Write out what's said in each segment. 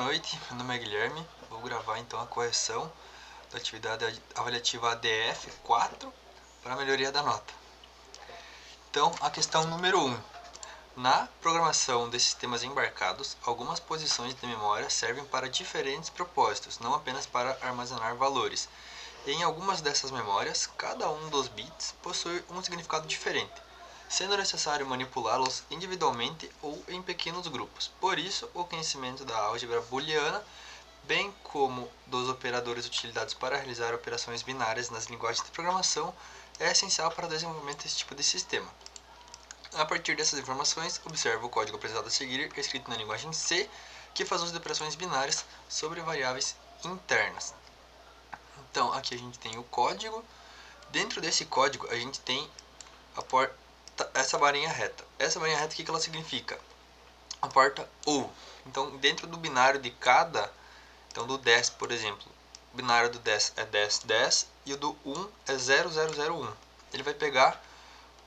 noite, meu nome é Guilherme, vou gravar então a correção da atividade avaliativa ADF 4 para a melhoria da nota. Então, a questão número 1. Na programação de sistemas embarcados, algumas posições de memória servem para diferentes propósitos, não apenas para armazenar valores. Em algumas dessas memórias, cada um dos bits possui um significado diferente, sendo necessário manipulá-los individualmente ou em pequenos grupos. Por isso, o conhecimento da álgebra booleana, bem como dos operadores utilizados para realizar operações binárias nas linguagens de programação, é essencial para o desenvolvimento desse tipo de sistema. A partir dessas informações, observe o código apresentado a seguir, escrito na linguagem C, que faz uso de operações binárias sobre variáveis internas. Então, aqui a gente tem o código. Dentro desse código, a gente tem essa barinha reta. Essa barinha reta, o que ela significa? A porta OU. Então, dentro do binário de cada, então do 10, por exemplo, o binário do 10 é 10, 10 e o do 1 é 0001. Ele vai pegar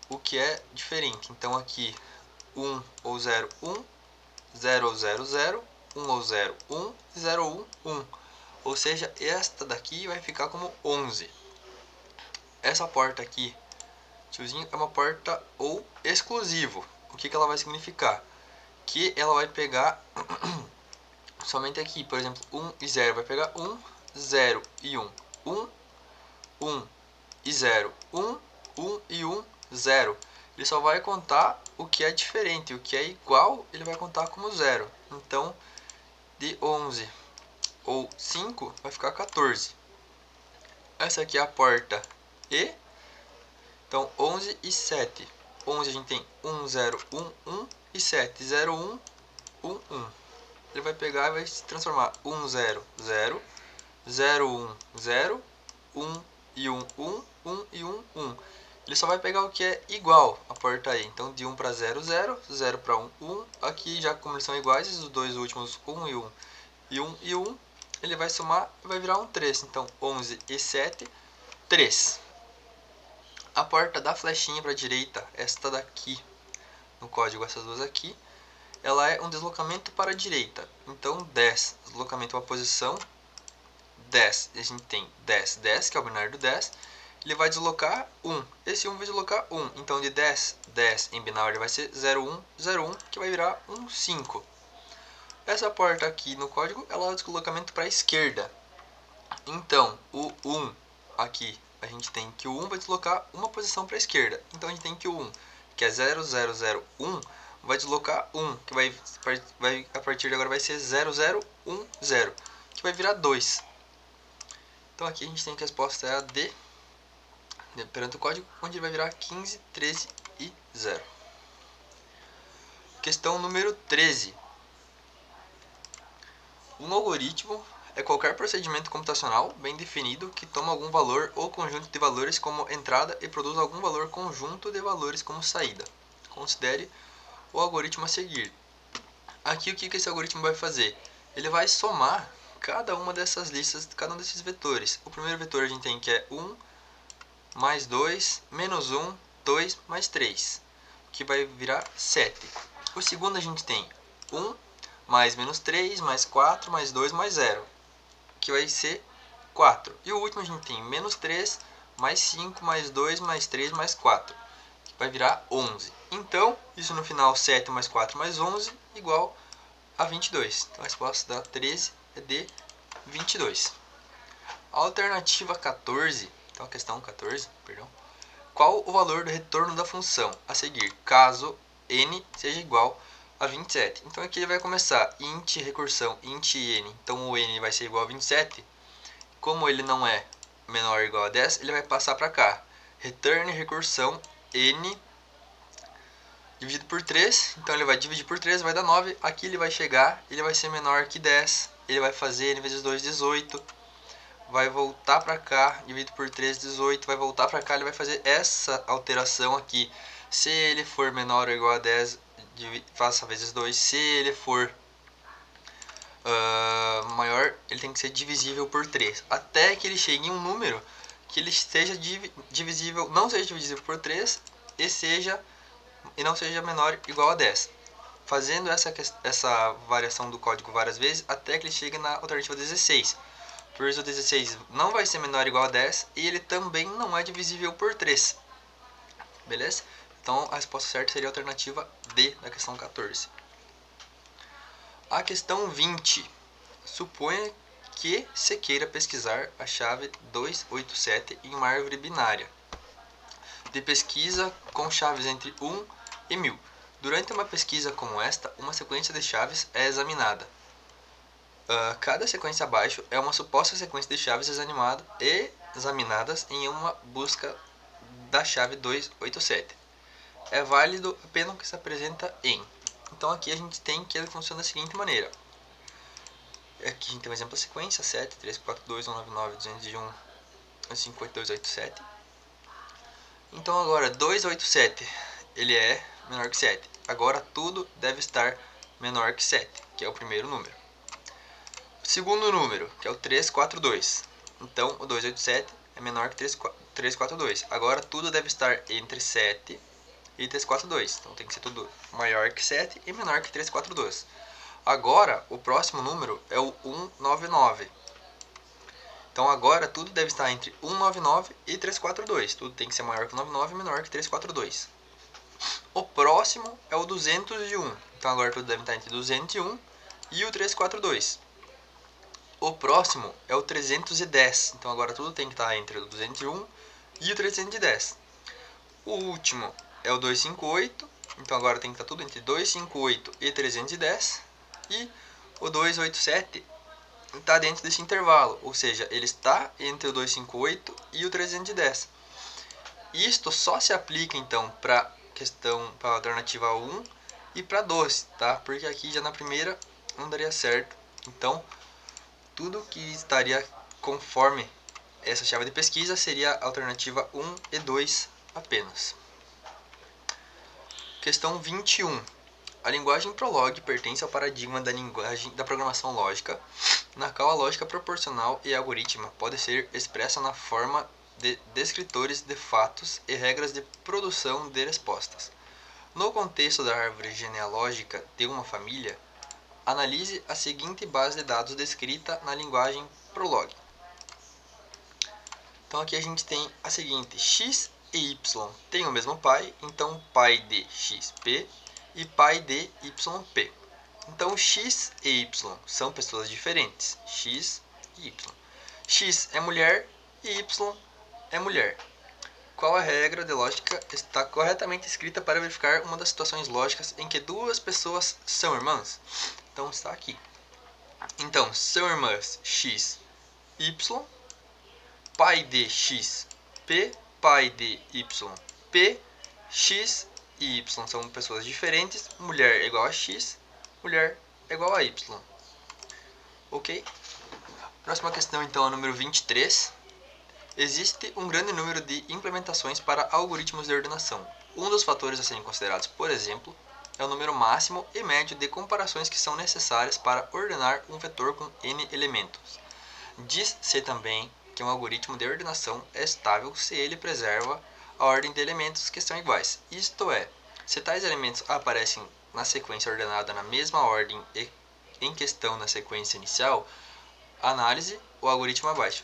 o que é diferente. Então, aqui 1 ou 0, 1, 0 ou 0, 0, 1 ou 0, 1, 0 ou 1, 1. Ou seja, esta daqui vai ficar como 11. Essa porta aqui, tiozinho, é uma porta OU exclusivo. O que ela vai significar? Que ela vai pegar somente aqui, por exemplo, 1 e 0. Vai pegar 1, 0 e 1. 1, 1 e 0. 1, 1 e 1, 0. Ele só vai contar o que é diferente. O que é igual, ele vai contar como 0. Então, de 11 ou 5, vai ficar 14. Essa aqui é a porta E. Então, 11 e 7. 11 a gente tem 1, 0, 1, 1 e 7, 0, 1, 1, 1. Ele vai pegar e vai se transformar 1, 0, 0, 0, 1, 0, 1 e 1, 1, 1 e 1, 1. Ele só vai pegar o que é igual a porta E. Então, de 1 para 0, 0, 0 para 1, 1. Aqui, já como eles são iguais, os dois últimos, 1 e 1, e 1 e 1, ele vai somar e vai virar um 3. Então, 11 e 7, 3. A porta da flechinha para a direita, esta daqui, no código, essas duas aqui, ela é um deslocamento para a direita. Então, 10, deslocamento para a posição 10. A gente tem 10, 10, que é o binário do 10. Ele vai deslocar 1. Esse 1 vai deslocar 1. Então, de 10, 10 em binário vai ser 0, 1, 0, 1, que vai virar 1, 5. Essa porta aqui no código, ela é o deslocamento para a esquerda. Então, o 1 aqui, a gente tem que o 1 vai deslocar uma posição para a esquerda. Então, a gente tem que o 1, que é 0, 0, 0, 1, vai deslocar 1, que vai a partir de agora vai ser 0, 0, 1, 0, que vai virar 2. Então, aqui a gente tem que a resposta é a D, perante o código, onde vai virar 15, 13 e 0. Questão número 13. Um algoritmo é qualquer procedimento computacional bem definido que toma algum valor ou conjunto de valores como entrada e produz algum valor conjunto de valores como saída. Considere o algoritmo a seguir. Aqui o que esse algoritmo vai fazer? Ele vai somar cada uma dessas listas, cada um desses vetores. O primeiro vetor a gente tem que é 1 mais 2 menos 1, 2 mais 3, que vai virar 7. O segundo a gente tem 1 mais menos 3, mais 4, mais 2, mais 0, que vai ser 4. E o último a gente tem menos 3, mais 5, mais 2, mais 3, mais 4, que vai virar 11. Então, isso no final, 7 mais 4 mais 11, igual a 22. Então, a resposta da 13 é de 22. A alternativa 14, então a questão 14, perdão. Qual o valor do retorno da função a seguir, caso n seja igual a 27. Então aqui ele vai começar int recursão int n. Então o n vai ser igual a 27. Como ele não é menor ou igual a 10, ele vai passar para cá. Return recursão n dividido por 3. Então ele vai dividir por 3, vai dar 9. Aqui ele vai chegar, ele vai ser menor que 10. Ele vai fazer n vezes 2, 18. Vai voltar para cá, dividido por 3, 18. Vai voltar para cá, ele vai fazer essa alteração aqui. Se ele for menor ou igual a 10, faça vezes 2. Se ele for maior, ele tem que ser divisível por 3. Até que ele chegue em um número que ele seja divisível, não seja divisível por 3 e não seja menor ou igual a 10. fazendo essa variação do código várias vezes até que ele chegue na alternativa 16. Por isso o 16 não vai ser menor ou igual a 10 e ele também não é divisível por 3. Beleza? Então a resposta certa seria a alternativa D da questão 14. A questão 20. Suponha que se queira pesquisar a chave 287 em uma árvore binária de pesquisa com chaves entre 1 e 1000. Durante uma pesquisa como esta, uma sequência de chaves é examinada. Cada sequência abaixo é uma suposta sequência de chaves examinadas em uma busca da chave 287. É válido apenas o que se apresenta em. Então aqui a gente tem que ele funciona da seguinte maneira. Aqui a gente tem um exemplo da sequência: 7, 3, 4, 2, 1, 9, 9, 201, 5, 8, 2, 8, 7. Então agora 287 ele é menor que 7. Agora tudo deve estar menor que 7, que é o primeiro número. O segundo número, que é o 342. Então o 287 é menor que 342. Agora tudo deve estar entre 7 e 342. Então tem que ser tudo maior que 7 e menor que 342. Agora o próximo número é o 199. Então agora tudo deve estar entre 199 e 342. Tudo tem que ser maior que 99 e menor que 342. O próximo é o 201. Então agora tudo deve estar entre 201 e o 342. O próximo é o 310. Então agora tudo tem que estar entre o 201 e o 310. O último é o 258. Então agora tem que estar tudo entre 258 e 310. E o 287 está dentro desse intervalo, ou seja, ele está entre o 258 e o 310. Isto só se aplica então para a alternativa 1 e para 12, tá? Porque aqui já na primeira não daria certo. Então, tudo que estaria conforme essa chave de pesquisa seria a alternativa 1 e 2 apenas. Questão 21. A linguagem Prolog pertence ao paradigma da linguagem da programação lógica, na qual a lógica proposicional e algorítmica pode ser expressa na forma de descritores de fatos e regras de produção de respostas. No contexto da árvore genealógica de uma família, analise a seguinte base de dados descrita na linguagem Prolog. Então aqui a gente tem a seguinte: x e y têm o mesmo pai, então pai de xp e pai de yp. Então x e y são pessoas diferentes, x e y. X é mulher e y é mulher. Qual a regra de lógica está corretamente escrita para verificar uma das situações lógicas em que duas pessoas são irmãs? Então está aqui. Então, são irmãs x, y, pai de x, p, pai de y, p, x e y são pessoas diferentes, mulher é igual a x, mulher é igual a y. Ok? Próxima questão então é a número 23. Existe um grande número de implementações para algoritmos de ordenação. Um dos fatores a serem considerados, por exemplo, é o número máximo e médio de comparações que são necessárias para ordenar um vetor com n elementos. Diz-se também que um algoritmo de ordenação é estável se ele preserva a ordem de elementos que são iguais. Isto é, se tais elementos aparecem na sequência ordenada na mesma ordem em questão na sequência inicial, analise o algoritmo abaixo.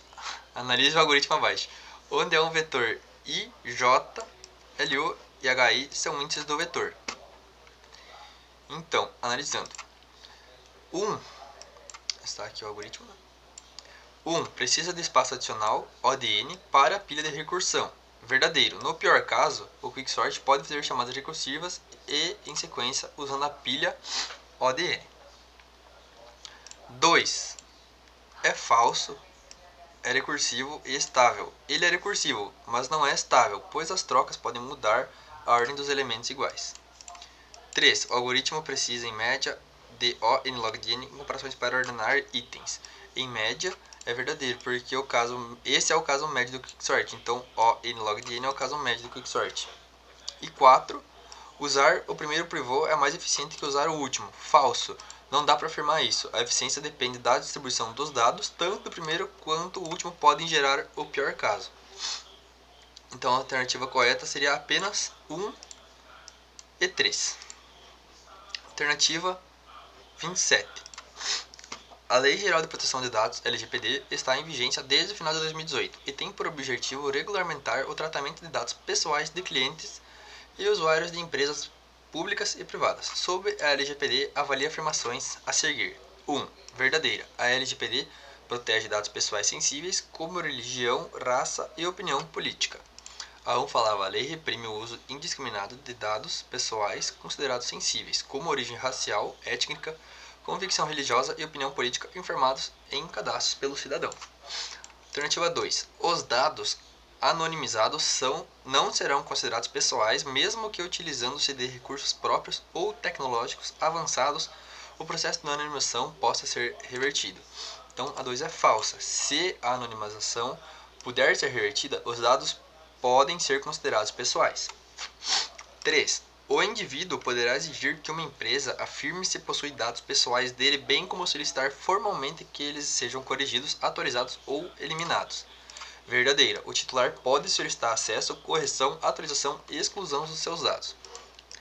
Analise o algoritmo abaixo, onde é um vetor i, j, lu e hi são índices do vetor. Então, analisando. Está aqui o algoritmo. 1. Precisa de espaço adicional, O de n, para a pilha de recursão. Verdadeiro. No pior caso, o quicksort pode fazer chamadas recursivas e em sequência usando a pilha O de n. 2. É falso. É recursivo e estável. Ele é recursivo, mas não é estável, pois as trocas podem mudar a ordem dos elementos iguais. 3. O algoritmo precisa, em média, de O n log de n em comparações para ordenar itens. Em média, é verdadeiro, porque esse é o caso médio do quicksort. Então, O n log de n é o caso médio do quicksort. E 4. Usar o primeiro pivô é mais eficiente que usar o último. Falso. Não dá para afirmar isso. A eficiência depende da distribuição dos dados, tanto o primeiro quanto o último podem gerar o pior caso. Então a alternativa correta seria apenas 1 e 3. Alternativa 27. A Lei Geral de Proteção de Dados, LGPD, está em vigência desde o final de 2018 e tem por objetivo regulamentar o tratamento de dados pessoais de clientes e usuários de empresas públicas e privadas. Sob a LGPD, avalia afirmações a seguir. 1. Verdadeira. A LGPD protege dados pessoais sensíveis como religião, raça e opinião política. A 1 falava: a lei reprime o uso indiscriminado de dados pessoais considerados sensíveis, como origem racial, étnica, convicção religiosa e opinião política informados em cadastros pelo cidadão. Alternativa 2. Os dados anonimizados não serão considerados pessoais, mesmo que utilizando-se de recursos próprios ou tecnológicos avançados, o processo de anonimização possa ser revertido. Então, a 2 é falsa. Se a anonimização puder ser revertida, os dados podem ser considerados pessoais. 3. O indivíduo poderá exigir que uma empresa afirme se possui dados pessoais dele, bem como solicitar formalmente que eles sejam corrigidos, atualizados ou eliminados. Verdadeira. O titular pode solicitar acesso, correção, atualização e exclusão dos seus dados.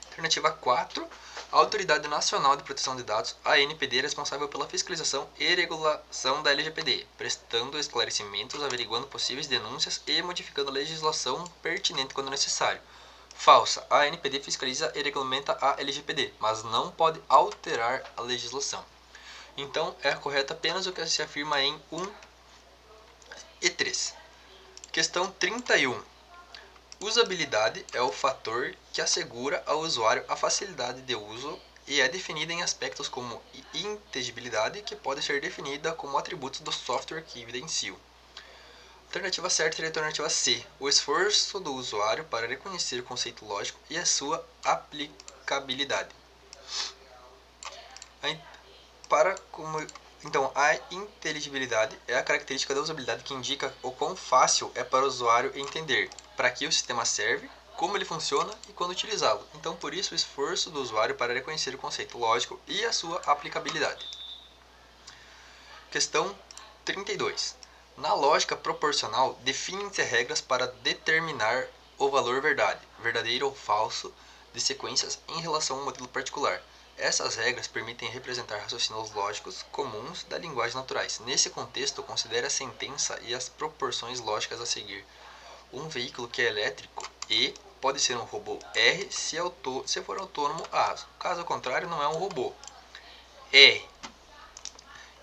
Alternativa 4. A Autoridade Nacional de Proteção de Dados, a ANPD, é responsável pela fiscalização e regulação da LGPD, prestando esclarecimentos, averiguando possíveis denúncias e modificando a legislação pertinente quando necessário. Falsa. A ANPD fiscaliza e regulamenta a LGPD, mas não pode alterar a legislação. Então, é correto apenas o que se afirma em 1 e 3. Questão 31. Usabilidade é o fator que assegura ao usuário a facilidade de uso e é definida em aspectos como inteligibilidade, que pode ser definida como atributos do software que evidenciam. Alternativa certa seria a alternativa C. O esforço do usuário para reconhecer o conceito lógico e a sua aplicabilidade. Então, a inteligibilidade é a característica da usabilidade que indica o quão fácil é para o usuário entender para que o sistema serve, como ele funciona e quando utilizá-lo. Então, por isso, o esforço do usuário para reconhecer o conceito lógico e a sua aplicabilidade. Questão 32. Na lógica proporcional, definem-se regras para determinar o valor verdadeiro ou falso, de sequências em relação a um modelo particular. Essas regras permitem representar raciocínios lógicos comuns da linguagem naturais. Nesse contexto, considere a sentença e as proporções lógicas a seguir. Um veículo que é elétrico E pode ser um robô R se for autônomo A. Caso contrário, não é um robô R.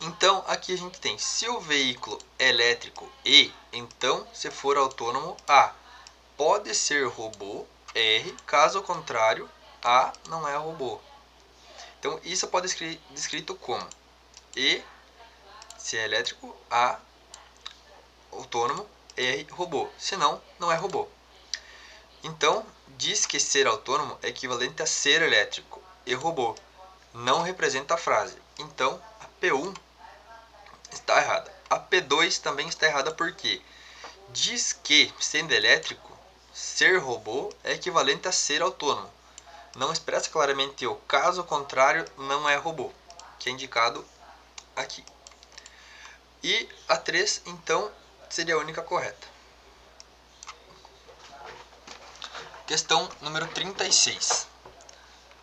Então, aqui a gente tem, se o veículo é elétrico E, então, se for autônomo A, pode ser robô R, caso contrário, A não é robô. Então, isso pode ser descrito como E, se é elétrico, A, autônomo, R, robô. Senão, não é robô. Então, diz que ser autônomo é equivalente a ser elétrico e robô. Não representa a frase. Então, a P1 está errada. A P2 também está errada porque diz que, sendo elétrico, ser robô é equivalente a ser autônomo. Não expressa claramente o caso contrário, não é robô, que é indicado aqui. E a 3, então, seria a única correta. Questão número 36.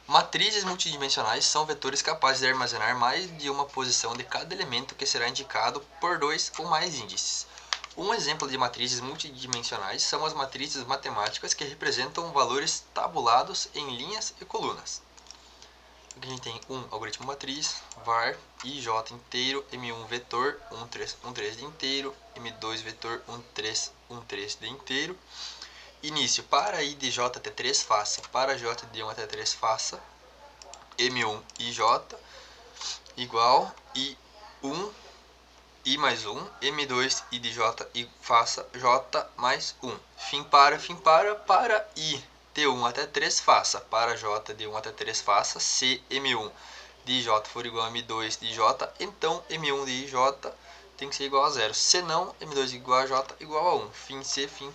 Matrizes multidimensionais são vetores capazes de armazenar mais de uma posição de cada elemento que será indicado por 2 ou mais índices. Um exemplo de matrizes multidimensionais são as matrizes matemáticas que representam valores tabulados em linhas e colunas. Aqui a gente tem um algoritmo matriz, var, ij inteiro, m1 vetor, 1,3 de inteiro, m2 vetor, 1,3 de inteiro. Início, para i de j até 3 faça, para j de 1 até 3 faça, m1 ij igual i1 i mais 1, m2 i de j e faça j mais 1. Fim para i de 1 até 3 faça, para j de 1 até 3 faça, se m1 de j for igual a m2 de j, então m1 de j tem que ser igual a 0. Se não, m2 igual a j igual a 1. Fim se, fim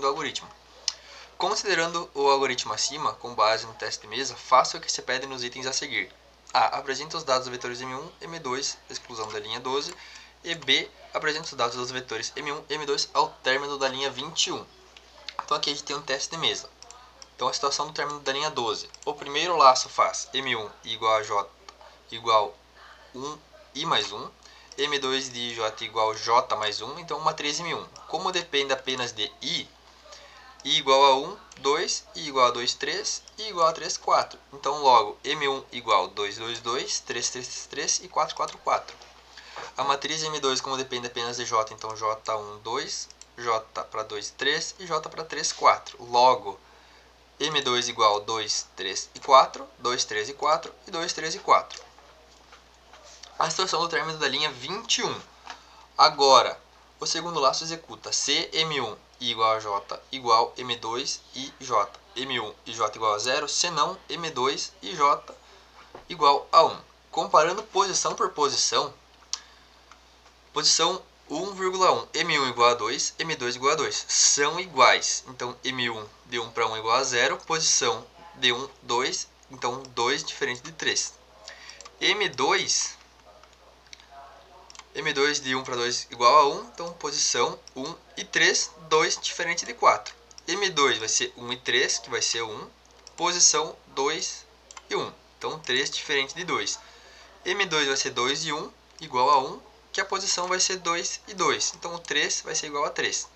do algoritmo. Considerando o algoritmo acima, com base no teste de mesa, faça o que se pede nos itens a seguir. A. Apresenta os dados dos vetores M1, M2, exclusão da linha 12. E B. Apresenta os dados dos vetores M1 e M2 ao término da linha 21. Então aqui a gente tem um teste de mesa. Então a situação do término da linha 12. O primeiro laço faz M1 igual a J igual 1 I mais 1. M2 de J igual J mais 1. Então matriz M1. Como depende apenas de I igual a 1, 2, I igual a 2, 3, I igual a 3, 4. Então logo M1 igual 2, 2, 2, 3, 3, 3 e 4, 4, 4. A matriz M2 como depende apenas de J, então J1, 2, J para 2, 3 e J para 3, 4. Logo M2 igual 2, 3 e 4, 2, 3 e 4 e 2, 3 e 4. A situação do término da linha 21. Agora, o segundo laço executa se M1 igual a J igual M2 e J. M1 e J igual a 0, senão M2 e J igual a 1. Comparando posição por posição, posição 1,1, M1 igual a 2, M2 igual a 2, são iguais. Então M1 de 1 para 1 igual a 0, posição de 1, 2, então 2 diferente de 3. M2 de 1 para 2 igual a 1, então posição 1 e 3, 2 diferente de 4. M2 vai ser 1 e 3, que vai ser 1, posição 2 e 1, então 3 diferente de 2. M2 vai ser 2 e 1, igual a 1, que a posição vai ser 2 e 2, então o 3 vai ser igual a 3.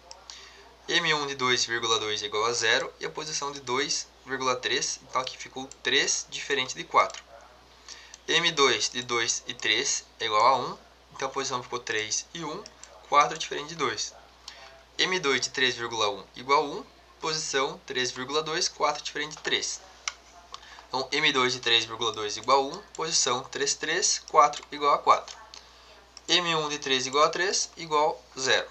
M1 de 2,2 é igual a 0, e a posição de 2,3, então aqui ficou 3 diferente de 4. M2 de 2 e 3 é igual a 1, então a posição ficou 3 e 1, 4 diferente de 2. M2 de 3,1 igual a 1, posição 3,2, 4 diferente de 3. Então M2 de 3,2 igual a 1, posição 3, 3, 4 igual a 4. M1 de 3 igual a 3 igual a 0.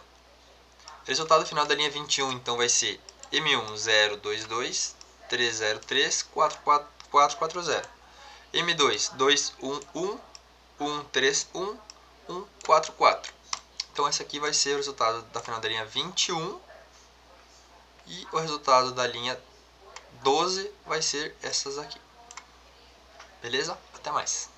Resultado final da linha 21 então vai ser M1 0, 2, 2, 3, 0, 3, 4, 4, 4, 4, 0. M2 2, 1, 1, 1, 3, 1, 1, 4, 4. Então esse aqui vai ser o resultado da final da linha 21 e o resultado da linha 12 vai ser essas aqui. Beleza? Até mais.